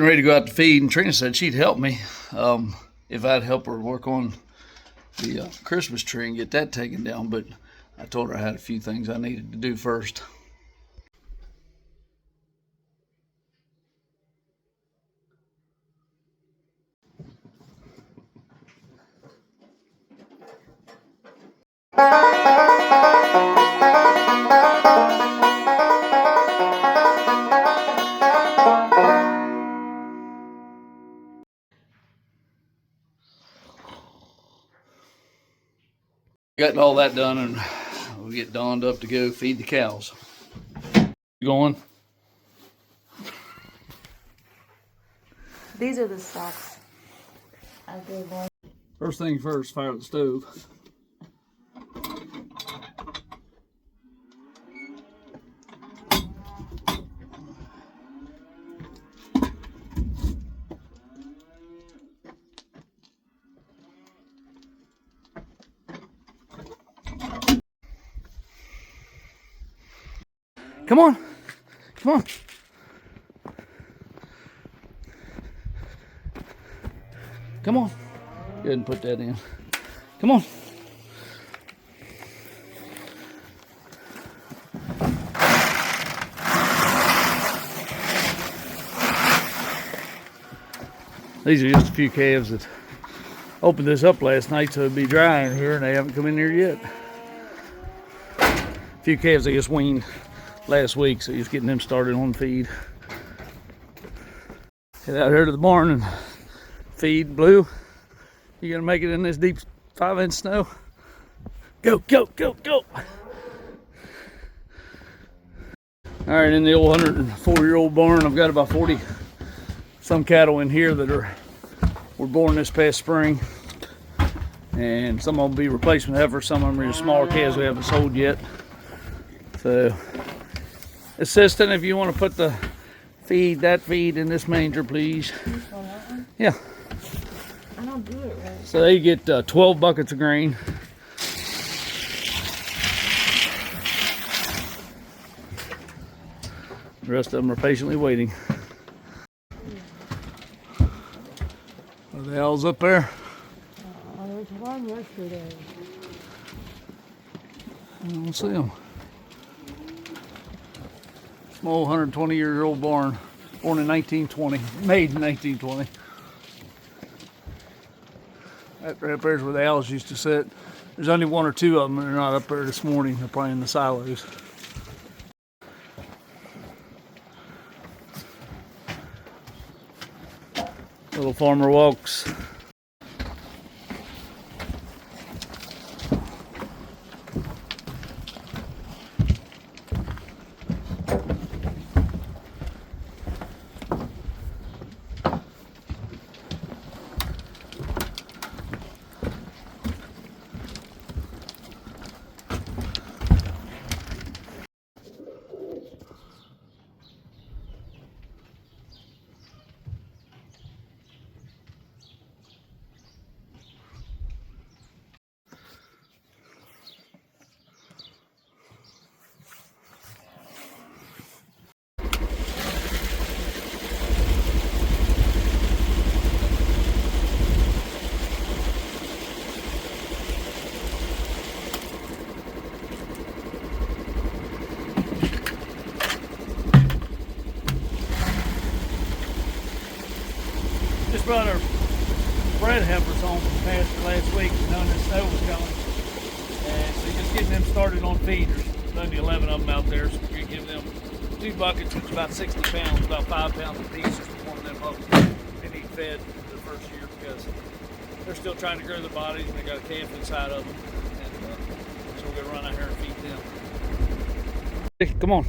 ready to go out to feed, and Trina said she'd help me if I'd help her work on the Christmas tree and get that taken down, but I told her I had a few things I needed to do first. Gotten all that done, and we'll get donned up to go feed the cows. You going? These are the socks. First thing first, fire the stove. Come on, come on. Come on. Go ahead and put that in. Come on. These are just a few calves that opened this up last night, so it'd be dry in here, and they haven't come in here yet. A few calves I just weaned last week, so just getting them started on feed. Head out here to the barn and feed Blue. You gonna make it in this deep 5-inch snow? Go, go, go, go! All right, in the old 104-year-old barn, I've got about 40 some cattle in here that were born this past spring, and some of them will be replacement heifers. Some of them are smaller calves we haven't sold yet. So, assistant, if you want to put that feed in this manger, please. This one, that one? Yeah. I don't do it right. So they get 12 buckets of grain. The rest of them are patiently waiting. Are the owls up there? There's one yesterday. I don't see them. Small 120-year-old barn, born in 1920, made in 1920. That right there's where the owls used to sit. There's only one or two of them, and they're not up there this morning. They're probably in the silos. Little farmer walks. Just brought our bread heifers home from pasture last week, knowing the snow was coming. And so just getting them started on feed. There's only 11 of them out there, so we're going to give them 2 buckets, which is about 60 pounds, about 5 pounds a piece, just to warm them up. They need fed for the first year because they're still trying to grow their bodies, and they got a calf inside of them. And so we're going to run out here and feed them. Hey, come on.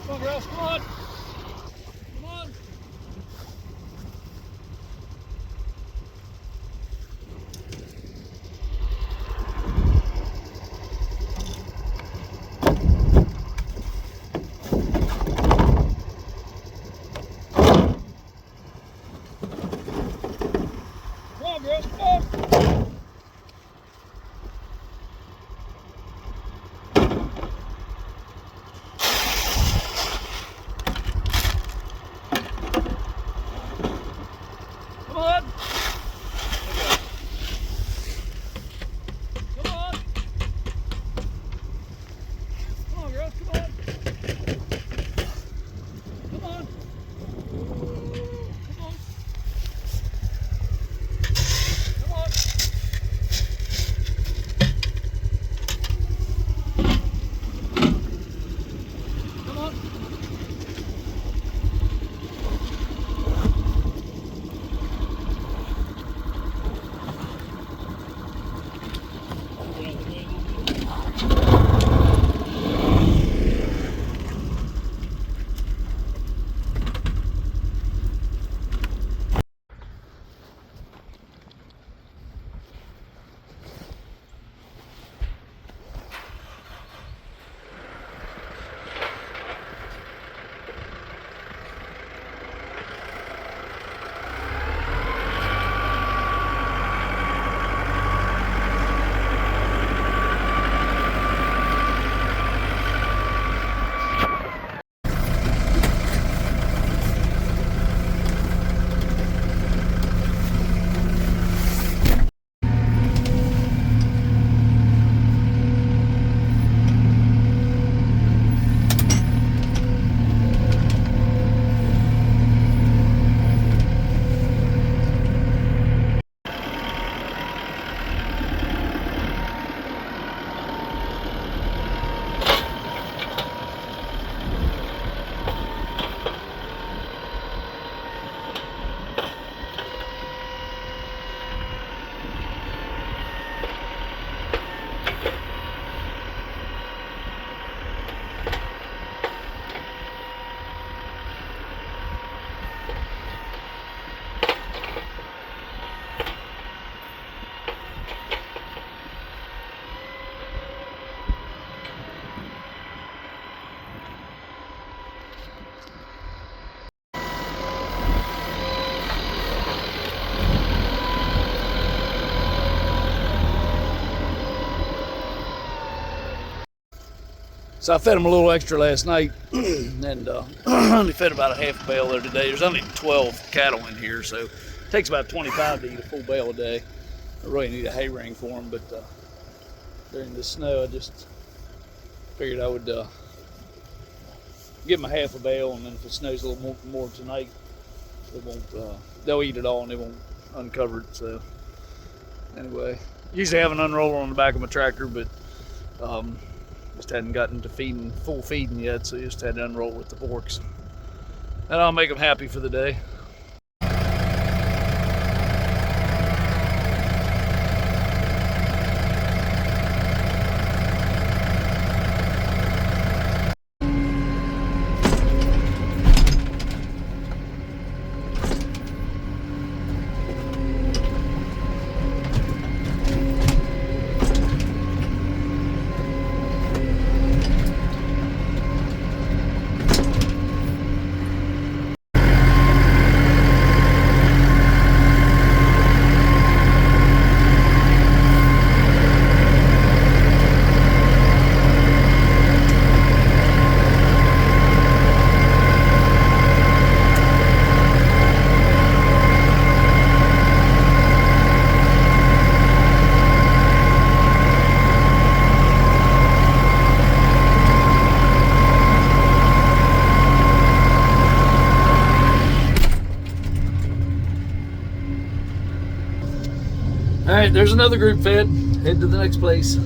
Come on, girls, come on. Come on. Come on, girls, come on. So I fed them a little extra last night, and only fed about a half a bale there today. There's only 12 cattle in here, so it takes about 25 to eat a full bale a day. I really need a hay ring for them, but during the snow, I just figured I would give them a half a bale, and then if it snows a little more tonight, it won't. They'll eat it all, and they won't uncover it. So anyway, usually have an unroller on the back of my tractor, but just hadn't gotten to full feeding yet, so just had to unroll with the forks. And I'll make them happy for the day. All right, there's another group fed. Head to the next place.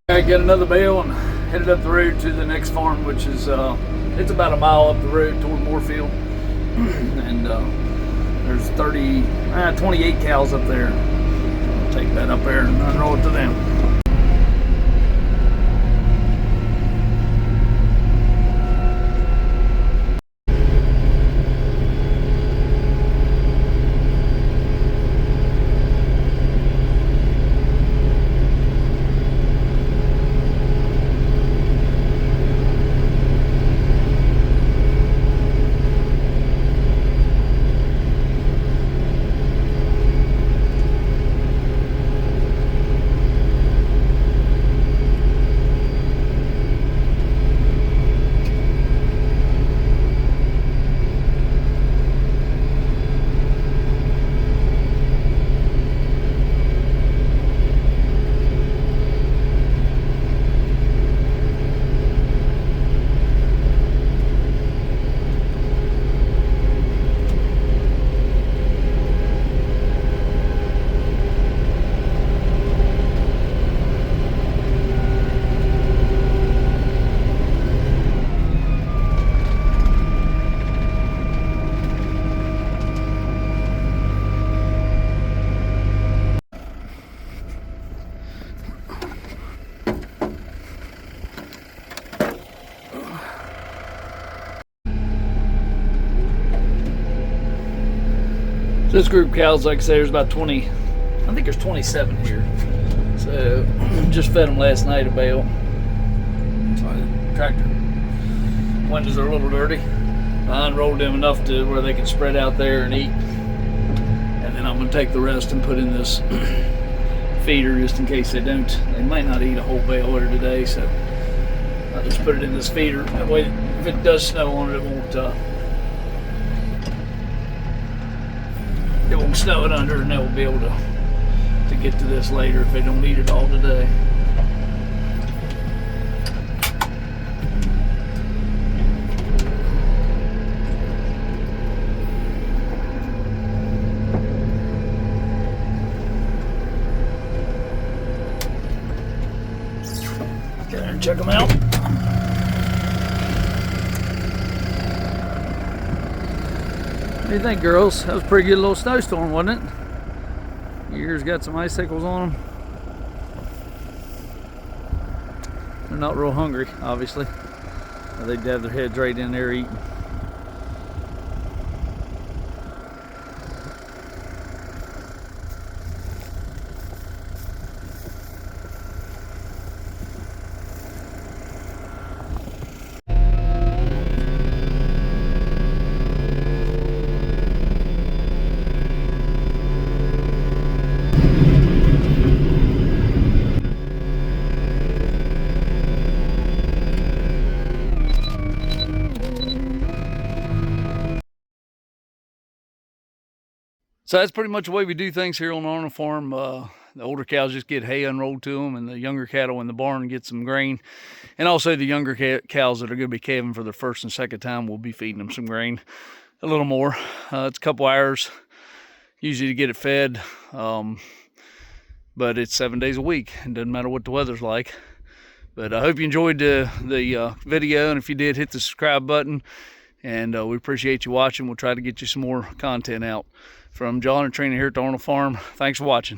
I got another bale and headed up the road to the next farm, which is it's about a mile up the road toward Moorfield, and there's 28 cows up there. I'll take that up there and unroll it to them. This group of cows, like I say, there's about 20, I think there's 27 here. So, just fed them last night a bale. Sorry, the tractor windows are a little dirty. I unrolled them enough to where they can spread out there and eat. And then I'm gonna take the rest and put in this feeder just in case they don't. They might not eat a whole bale there today, so I'll just put it in this feeder. That way, if it does snow on it, it won't snow it under, and they'll be able to get to this later if they don't eat it all today. Get there and check them out. What do you think, girls? That was a pretty good little snowstorm, wasn't it? Yours got some icicles on them. They're not real hungry, obviously. They'd have their heads right in there eating. So that's pretty much the way we do things here on the Arnold farm. The older cows just get hay unrolled to them, and the younger cattle in the barn get some grain. And also the younger cows that are going to be calving for the first and second time, we'll be feeding them some grain, a little more. It's a couple hours usually to get it fed, but it's 7 days a week. It doesn't matter what the weather's like. But I hope you enjoyed the video, and if you did, hit the subscribe button. And we appreciate you watching. We'll try to get you some more content out. From John and Trina here at the Arnold Farm, thanks for watching.